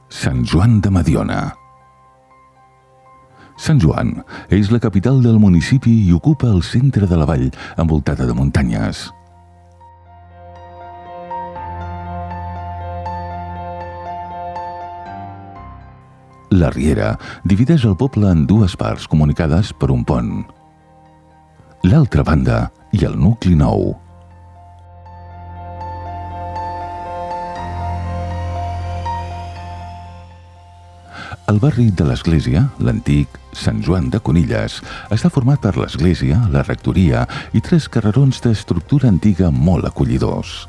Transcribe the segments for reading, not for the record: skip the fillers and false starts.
Sant Joan de Mediona. Sant Joan és la capital del municipi i ocupa el centre de la vall, envoltada de muntanyes. La Riera divideix el poble en dues parts comunicades per un pont. L'altra banda i el nucli nou. El barri de l'Església, l'antic Sant Joan de Conilles, està format per l'església, la rectoria i 3 carrerons d'estructura antiga molt acollidors.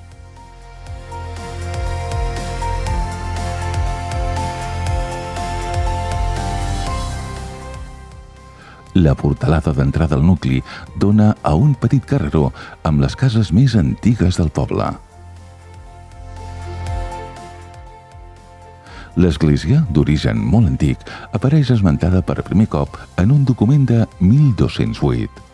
La portalada d'entrada al nucli dona a un petit carreró amb les cases més antigues del poble. L'església, d'origen molt antic, apareix esmentada per primer cop en un document de 1208.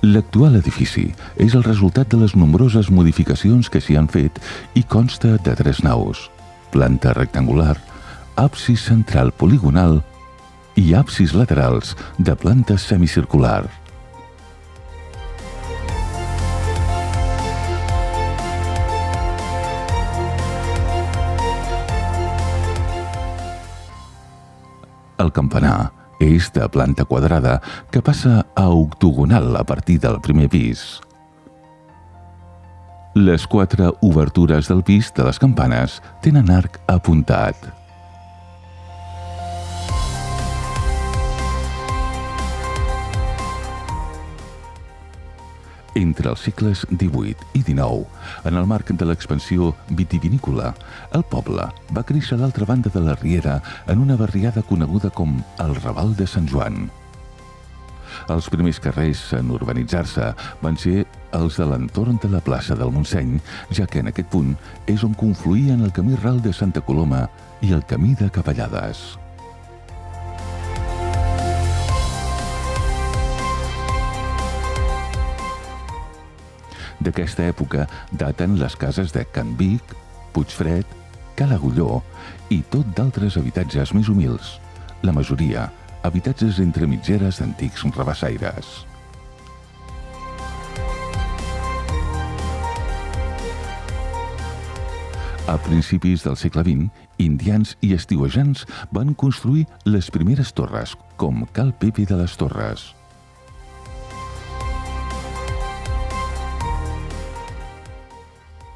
L'actual edifici és el resultat de les nombroses modificacions que s'hi han fet i consta de 3 naus, planta rectangular, absis central poligonal i absis laterals de planta semicircular. El campanar és de planta quadrada que passa a octogonal a partir del primer pis. Les 4 obertures del pis de les campanes tenen arc apuntat. Entre els segles XVIII i XIX, en el marc de l'expansió vitivinícola, el poble va créixer a l'altra banda de la Riera en una barriada coneguda com el Raval de Sant Joan. Els primers carrers en urbanitzar-se van ser els de l'entorn de la plaça del Montseny, ja que en aquest punt és on confluïen el camí ral de Santa Coloma i el camí de Capellades. D'aquesta època daten les cases de Can Vic, Puigfred, Ca l'Agulló i tot d'altres habitatges més humils, la majoria habitatges entre mitgeres d'antics rabassaires. A principis del segle XX, indians i estiuejants van construir les primeres torres, com Cal Pepe de les Torres.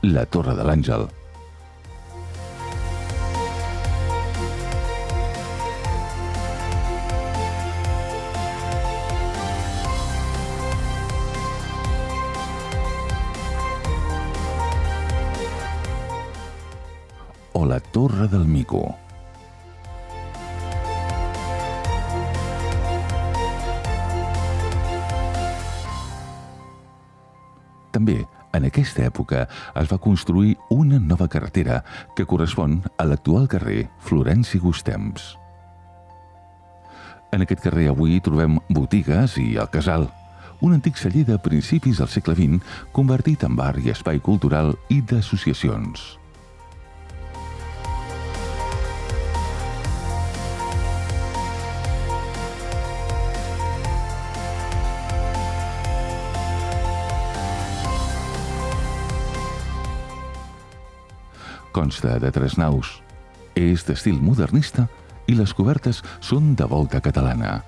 La Torre de l'Àngel. O la Torre del Mico. També, en aquesta època, es va construir una nova carretera que correspon a l'actual carrer Florenci Gustems. En aquest carrer avui trobem botigues i el Casal, un antic celler de principis del segle XX convertit en bar i espai cultural i d'associacions. Consta de 3 naus, és d'estil modernista i les cobertes són de volta catalana.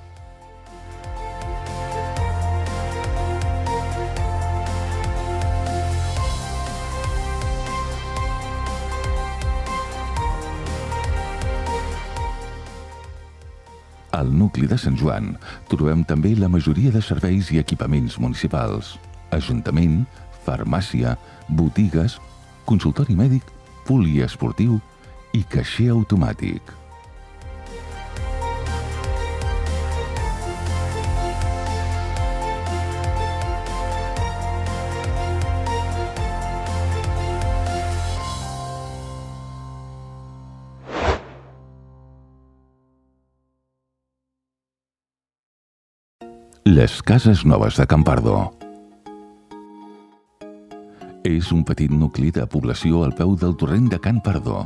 Al nucli de Sant Joan trobem també la majoria de serveis i equipaments municipals, ajuntament, farmàcia, botigues, consultori mèdic, poliesportiu i caixer automàtic. Les cases noves de Campardo. És un petit nucli de població al peu del torrent de Can Pardó.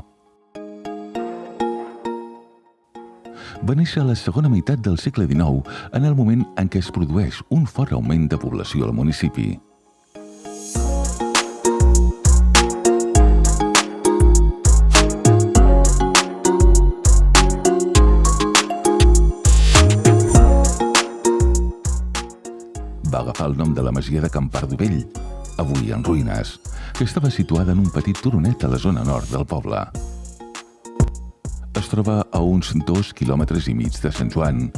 Va néixer a la segona meitat del segle XIX, en el moment en què es produeix un fort augment de població al municipi. Va agafar el nom de la masia de Can Pardo Vell, avui en ruïnes, que estava situada en un petit turonet a la zona nord del poble. Es troba a uns 2,5 quilòmetres de Sant Joan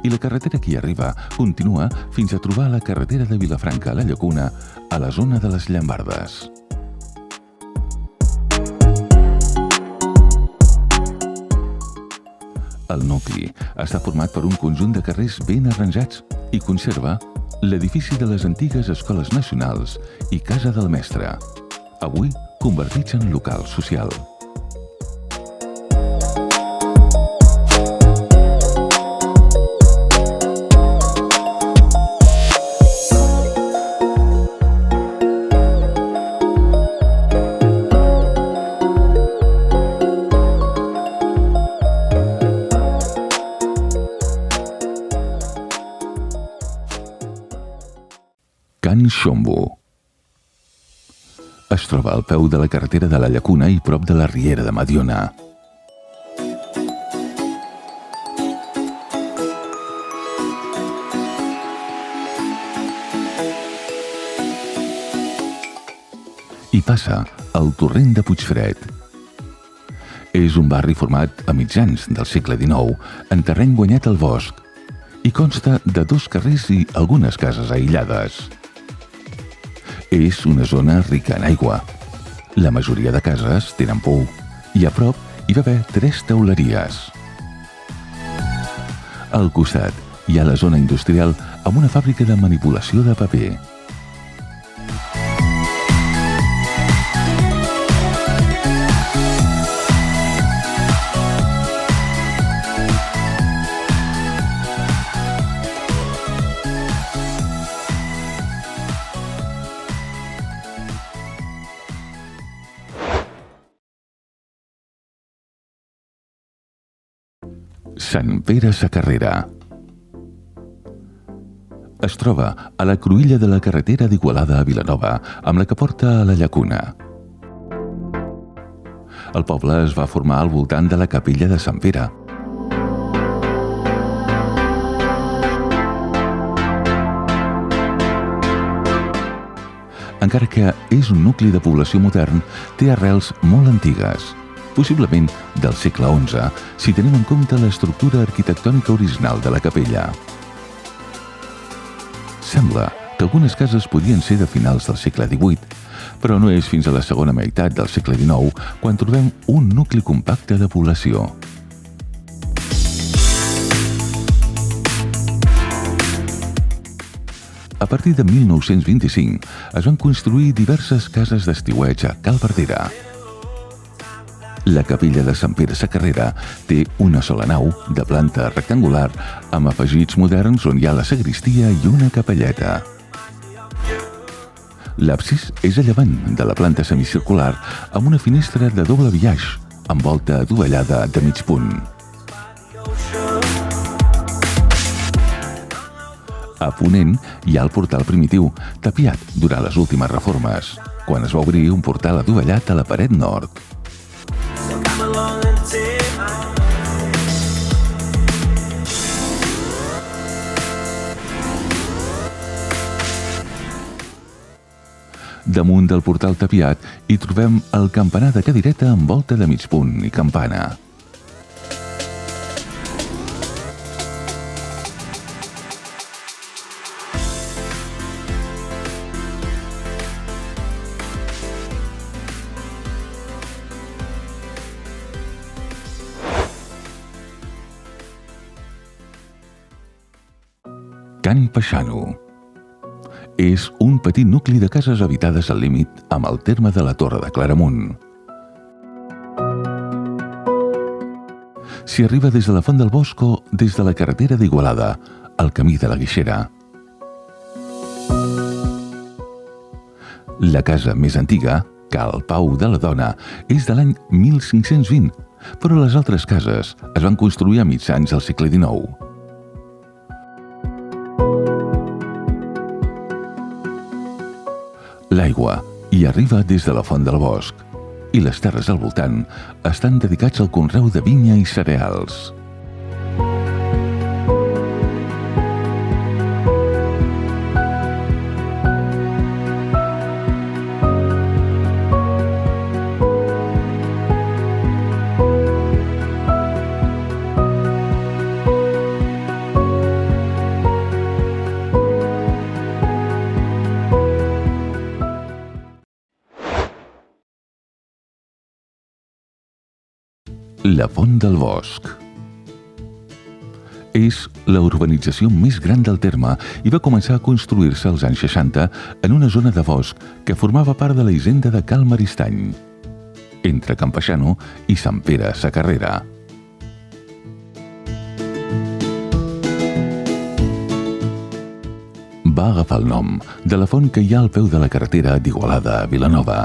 i la carretera que hi arriba continua fins a trobar la carretera de Vilafranca a la Llacuna, a la zona de les Llambardes. El nucli està format per un conjunt de carrers ben arranjats i conserva l'edifici de les antigues escoles nacionals i Casa del Mestre, avui convertits en local social. Can Xombo. Es troba al peu de la carretera de la Llacuna i prop de la riera de Mediona. Hi passa el torrent de Puigfred. És un barri format a mitjans del segle XIX en terreny guanyat al bosc i consta de 2 carrers i algunes cases aïllades. És una zona rica en aigua. La majoria de cases tenen pou i a prop hi va haver 3 teuleries. Al costat hi ha la zona industrial amb una fàbrica de manipulació de paper. Sant Pere Sacarrera. Es troba a la cruïlla de la carretera d'Igualada a Vilanova, amb la que porta a la Llacuna. El poble es va formar al voltant de la capella de Sant Pere. Encara que és un nucli de població modern, té arrels molt antigues, possiblement del segle XI, si tenim en compte l'estructura arquitectònica original de la capella. Sembla que algunes cases podien ser de finals del segle XVIII, però no és fins a la segona meitat del segle XIX quan trobem un nucli compacte de població. A partir de 1925 es van construir diverses cases d'estiueig a Cal Verdera. La capella de Sant Pere Sacarrera té una sola nau, de planta rectangular, amb afegits moderns on hi ha la sagristia i una capelleta. L'absis és a llevant de la planta semicircular amb una finestra de doble biaix, amb volta adovellada de mig punt. A ponent hi ha el portal primitiu, tapiat durant les últimes reformes, quan es va obrir un portal adovellat a la paret nord. Damunt del portal tapiat hi trobem el campanar de cadireta amb volta de mig punt i campana. Can Peixano. És un petit nucli de cases habitades al límit amb el terme de la Torre de Claramunt. S'hi arriba des de la Font del Bosc o des de la carretera d'Igualada, al camí de la Guixera. La casa més antiga, Cal Pau de la Dona, és de l'any 1520, però les altres cases es van construir a mitjans del segle XIX. L'aigua hi arriba des de la Font del Bosc i les terres al voltant estan dedicats al conreu de vinya i cereals. La Font del Bosc és la urbanització més gran del terme i va començar a construir-se als anys 60 en una zona de bosc que formava part de la hisenda de Cal Maristany, entre Campeixano i Sant Pere Sacarrera. Va agafar el nom de la font que hi ha al peu de la carretera d'Igualada a Vilanova.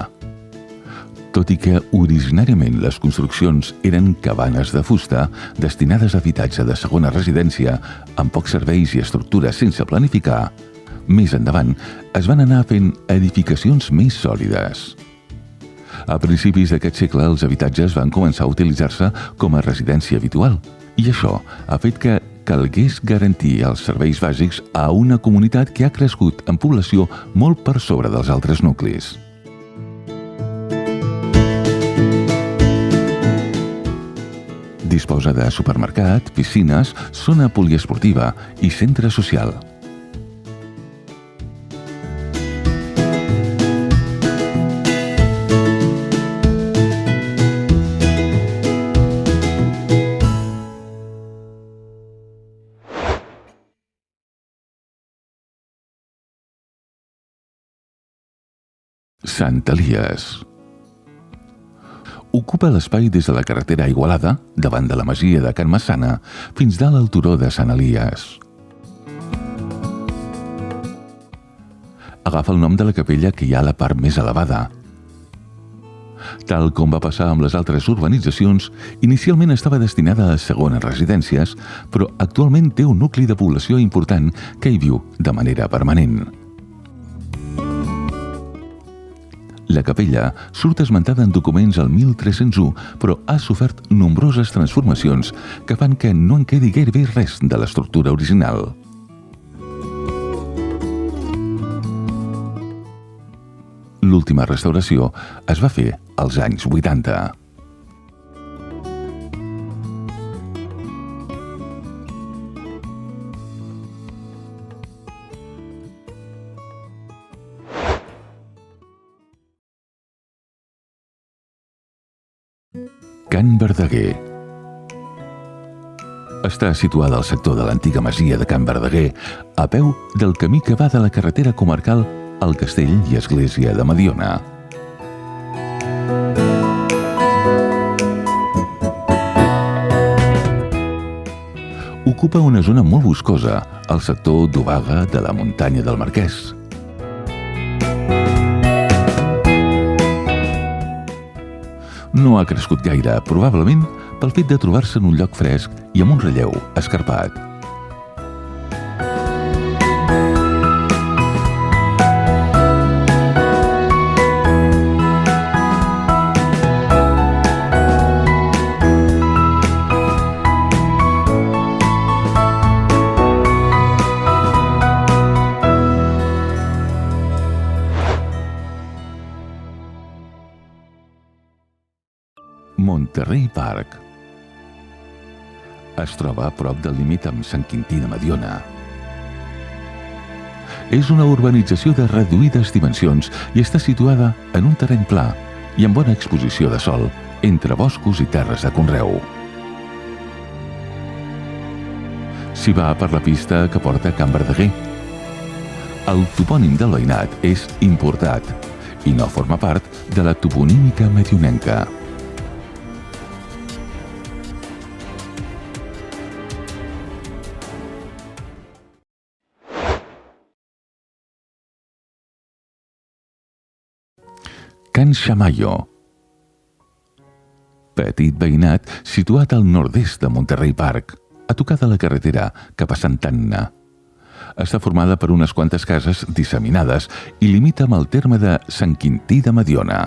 Tot i que originàriament les construccions eren cabanes de fusta destinades a habitatge de segona residència amb pocs serveis i estructures sense planificar, més endavant es van anar fent edificacions més sòlides. A principis d'aquest segle els habitatges van començar a utilitzar-se com a residència habitual i això ha fet que calgués garantir els serveis bàsics a una comunitat que ha crescut en població molt per sobre dels altres nuclis. Disposa de supermercat, piscines, zona poliesportiva i centre social. Sant Elies. Ocupa l'espai des de la carretera a Igualada, davant de la masia de Can Massana, fins dalt al turó de Sant Elies. Agafa el nom de la capella que hi ha a la part més elevada. Tal com va passar amb les altres urbanitzacions, inicialment estava destinada a segones residències, però actualment té un nucli de població important que hi viu de manera permanent. La capella surt esmentada en documents al 1301, però ha sofert nombroses transformacions que fan que no en quedi gairebé res de l'estructura original. L'última restauració es va fer als anys 80. Can Verdaguer. Està situada al sector de l'antiga masia de Can Verdaguer, a peu del camí que va de la carretera comarcal al castell i església de Mediona. Ocupa una zona molt boscosa, al sector d'Obaga de la muntanya del Marquès. No ha crescut gaire, probablement pel fet de trobar-se en un lloc fresc i amb un relleu escarpat. Monterrey Park. Es troba a prop del límit amb Sant Quintí de Mediona. És una urbanització de reduïdes dimensions i està situada en un terreny pla i amb bona exposició de sol entre boscos i terres de conreu. S'hi va per la pista que porta a Can Verdaguer. El topònim del veïnat és importat i no forma part de la toponímica medionenca. Can Xamayo. Petit veïnat situat al nord-est de Monterrey Park, a tocar de la carretera cap a Santa Anna. Està formada per unes quantes cases disseminades i limita amb el terme de Sant Quintí de Mediona.